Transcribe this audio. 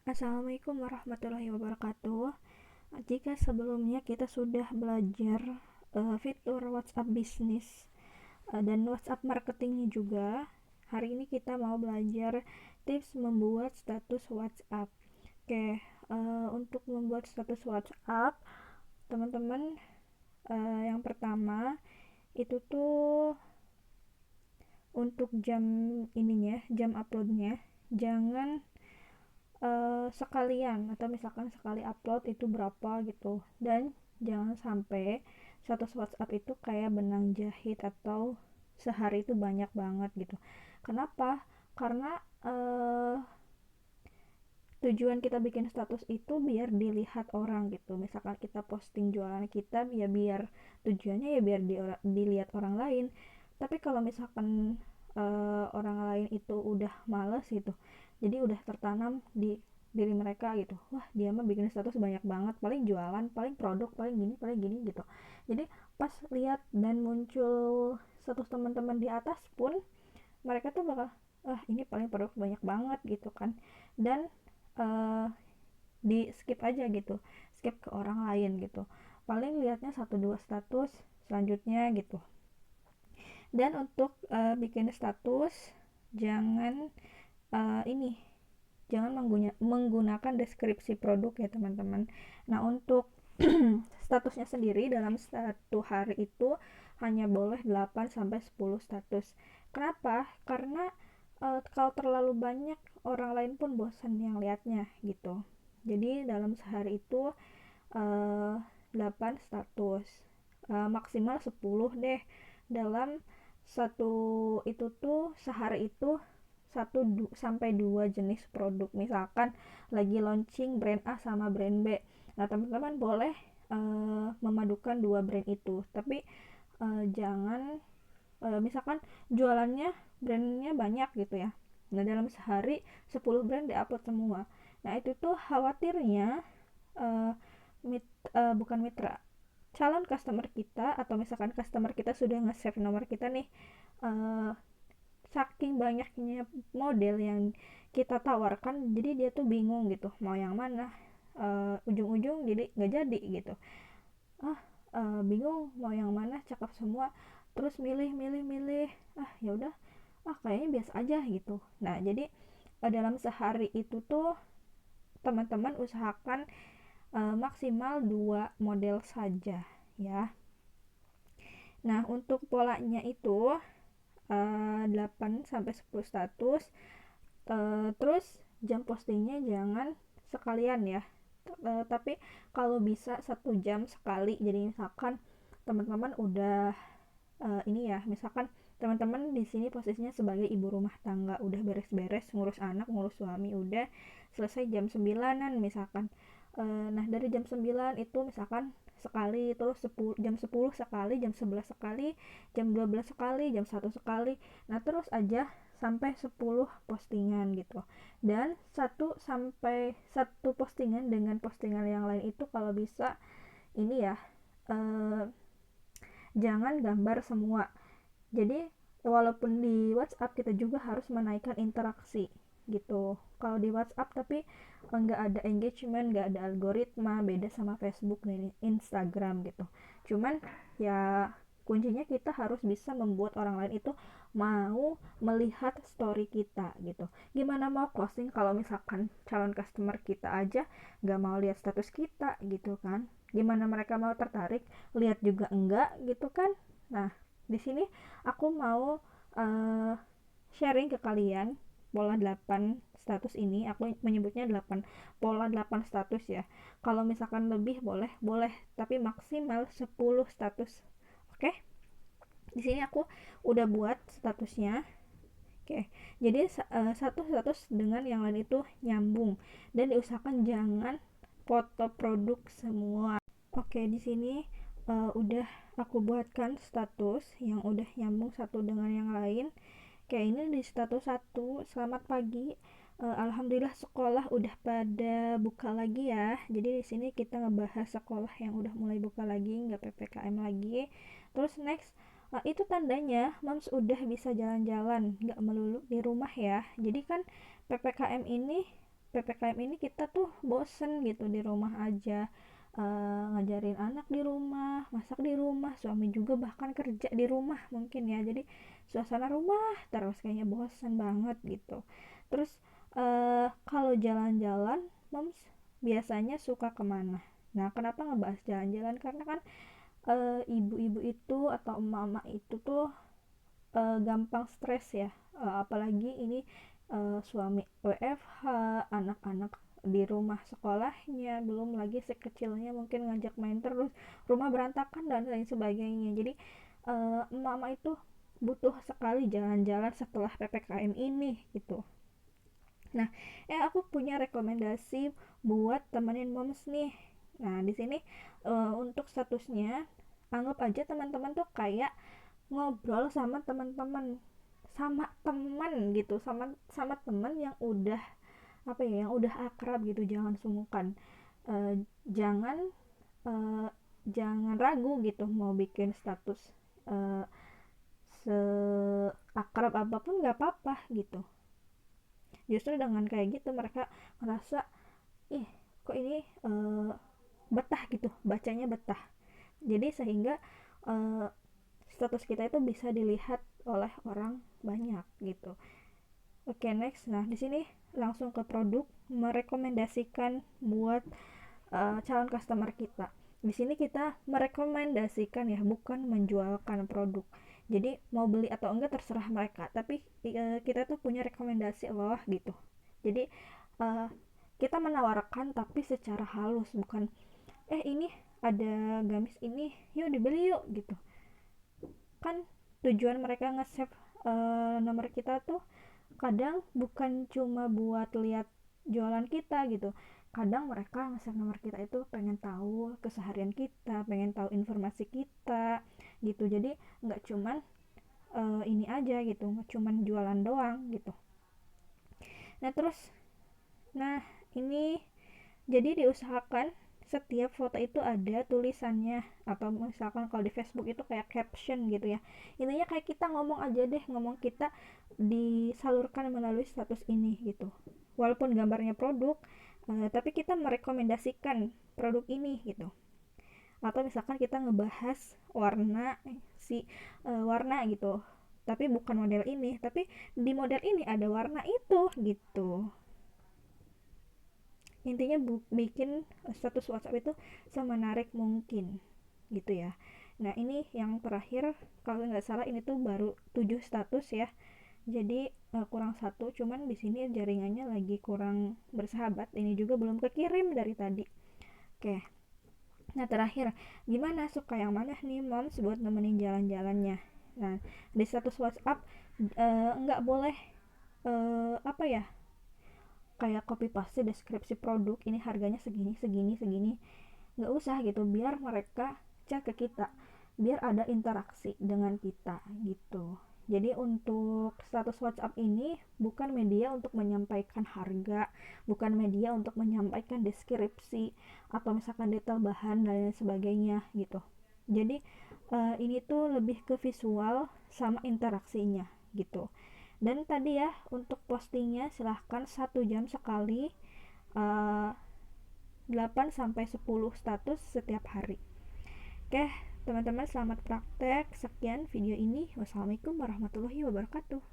Assalamualaikum warahmatullahi wabarakatuh. Jika sebelumnya kita sudah belajar fitur WhatsApp bisnis dan WhatsApp marketingnya juga, hari ini kita mau belajar tips membuat status WhatsApp. Oke, untuk membuat status WhatsApp, teman-teman, yang pertama itu tuh untuk jam uploadnya, jangan sekalian, atau misalkan sekali upload itu berapa gitu, dan jangan sampai status WhatsApp itu kayak benang jahit atau sehari itu banyak banget gitu. Kenapa? Karena tujuan kita bikin status itu biar dilihat orang gitu. Misalkan kita posting jualan kita, ya biar tujuannya ya biar dilihat orang lain. Tapi kalau misalkan orang lain itu udah males gitu, jadi udah tertanam di diri mereka gitu, wah dia mah bikin status banyak banget, paling jualan, paling produk, paling gini gitu. Jadi pas lihat dan muncul status teman-teman di atas pun, mereka tuh bakal, ini paling produk banyak banget gitu kan. Dan uh, di skip aja gitu, skip ke orang lain gitu, paling lihatnya satu dua status selanjutnya gitu. Dan untuk bikin status, jangan ini jangan menggunakan deskripsi produk ya teman-teman. Nah, untuk statusnya sendiri dalam satu hari itu hanya boleh 8 sampai 10 status. Kenapa? Karena kalau terlalu banyak, orang lain pun bosan yang lihatnya gitu. Jadi dalam sehari itu uh, 8 status, maksimal 10 deh. Dalam satu itu tuh sehari itu 1 sampai 2 jenis produk. Misalkan lagi launching brand A sama brand B, nah teman-teman boleh memadukan dua brand itu. Tapi jangan misalkan jualannya brandnya banyak gitu ya, nah dalam sehari 10 brand diupload semua. Nah itu tuh khawatirnya uh, bukan mitra, calon customer kita, atau misalkan customer kita sudah nge-save nomor kita nih, uh, saking banyaknya model yang kita tawarkan, jadi dia tuh bingung gitu mau yang mana. Ujung-ujung jadi nggak jadi gitu. ah Bingung mau yang mana, cakep semua, terus milih milih milih, ya udah, kayaknya biasa aja gitu. Nah jadi dalam sehari itu tuh teman-teman usahakan maksimal 2 model saja ya. Nah untuk polanya itu 8 sampai 10 status. Terus jam postingnya jangan sekalian ya. Tapi kalau bisa 1 jam sekali. Jadi misalkan teman-teman udah ini ya, misalkan teman-teman di sini posisinya sebagai ibu rumah tangga, udah beres-beres ngurus anak, ngurus suami, udah selesai jam 9-an misalkan. Nah dari jam 9 itu misalkan sekali, terus jam 10 sekali, jam 11 sekali, jam 12 sekali, jam 1 sekali. Nah terus aja sampai 10 postingan gitu. Dan satu postingan dengan postingan yang lain itu kalau bisa ini ya, jangan gambar semua. Jadi walaupun di WhatsApp kita juga harus menaikkan interaksi gitu. Kalau di WhatsApp tapi nggak ada engagement, nggak ada algoritma, beda sama Facebook dan Instagram gitu. Cuman ya kuncinya kita harus bisa membuat orang lain itu mau melihat story kita gitu. Gimana mau closing kalau misalkan calon customer kita aja nggak mau lihat status kita gitu kan? Gimana mereka mau tertarik, lihat juga enggak gitu kan? Nah di sini aku mau sharing ke kalian pola 8 status ini. Aku menyebutnya 8 status ya. Kalau misalkan lebih boleh, tapi maksimal 10 status. Oke? Di sini aku udah buat statusnya. Oke. Jadi satu status dengan yang lain itu nyambung, dan diusahakan jangan foto produk semua. Oke, di sini udah aku buatkan status yang udah nyambung satu dengan yang lain. Kayak ini di status 1, selamat pagi. Alhamdulillah sekolah udah pada buka lagi ya. Jadi di sini kita ngebahas sekolah yang udah mulai buka lagi, nggak PPKM lagi. Terus next, itu tandanya moms udah bisa jalan-jalan, nggak melulu di rumah ya. Jadi kan PPKM ini PPKM ini kita tuh bosen gitu di rumah aja, ngajarin anak di rumah, masak di rumah, suami juga bahkan kerja di rumah mungkin ya, jadi suasana rumah terus kayaknya bosen banget gitu. Terus kalau jalan-jalan moms biasanya suka kemana? Nah, kenapa ngebahas jalan-jalan, karena kan ibu-ibu itu atau emak-emak itu tuh gampang stres ya, apalagi ini suami WFH, anak-anak di rumah sekolahnya, belum lagi si kecilnya mungkin ngajak main terus, rumah berantakan dan lain sebagainya. Jadi emak-emak itu butuh sekali jalan-jalan setelah PPKM ini gitu. Nah, aku punya rekomendasi buat temenin moms nih. Nah, di sini untuk statusnya anggap aja teman-teman tuh kayak ngobrol sama teman-teman, sama teman gitu, sama sama teman yang udah apa ya, yang udah akrab gitu. Jangan sungkan, Eh, jangan eh, jangan ragu gitu mau bikin status eh, seakrab apapun nggak apa-apa gitu. Justru dengan kayak gitu mereka ngerasa, ih kok ini betah gitu, bacanya betah. Jadi sehingga eh, status kita itu bisa dilihat oleh orang banyak gitu. Oke, next. Nah, di sini langsung ke produk, merekomendasikan buat calon customer kita. Di sini kita merekomendasikan ya, bukan menjualkan produk. Jadi mau beli atau enggak terserah mereka, tapi kita tuh punya rekomendasi loh gitu. Jadi uh, kita menawarkan tapi secara halus, bukan ini ada gamis ini, yuk dibeli yuk gitu. Kan tujuan mereka nge-save nomor kita tuh kadang bukan cuma buat lihat jualan kita gitu. Kadang mereka nge-save nomor kita itu pengen tahu keseharian kita, pengen tahu informasi kita gitu. Jadi nggak cuman ini aja gitu, nggak cuman jualan doang gitu. Nah terus, nah ini jadi diusahakan setiap foto itu ada tulisannya, atau misalkan kalau di Facebook itu kayak caption gitu ya. Intinya kayak kita ngomong aja deh, ngomong kita disalurkan melalui status ini gitu. Walaupun gambarnya produk, tapi kita merekomendasikan produk ini gitu. Atau misalkan kita ngebahas warna, warna gitu. Tapi bukan model ini, tapi di model ini ada warna itu gitu. Intinya bikin status WhatsApp itu semenarik mungkin gitu ya. Nah ini yang terakhir, kalau nggak salah ini tuh baru 7 status ya, jadi kurang satu, cuman di sini jaringannya lagi kurang bersahabat, ini juga belum kekirim dari tadi. Oke, nah terakhir, gimana, suka yang mana nih moms buat nemenin jalan-jalannya? Nah di status WhatsApp nggak boleh apa ya, kayak copy paste deskripsi produk, ini harganya segini segini segini, nggak usah gitu, biar mereka cek ke kita, biar ada interaksi dengan kita gitu. Jadi untuk status WhatsApp ini bukan media untuk menyampaikan harga, bukan media untuk menyampaikan deskripsi atau misalkan detail bahan dan lain sebagainya gitu. Jadi ini tuh lebih ke visual sama interaksinya gitu. Dan tadi ya untuk postingnya silahkan 1 jam sekali, uh, 8 sampai 10 status setiap hari. Oke, teman-teman, selamat praktek. Sekian video ini. Wassalamualaikum warahmatullahi wabarakatuh.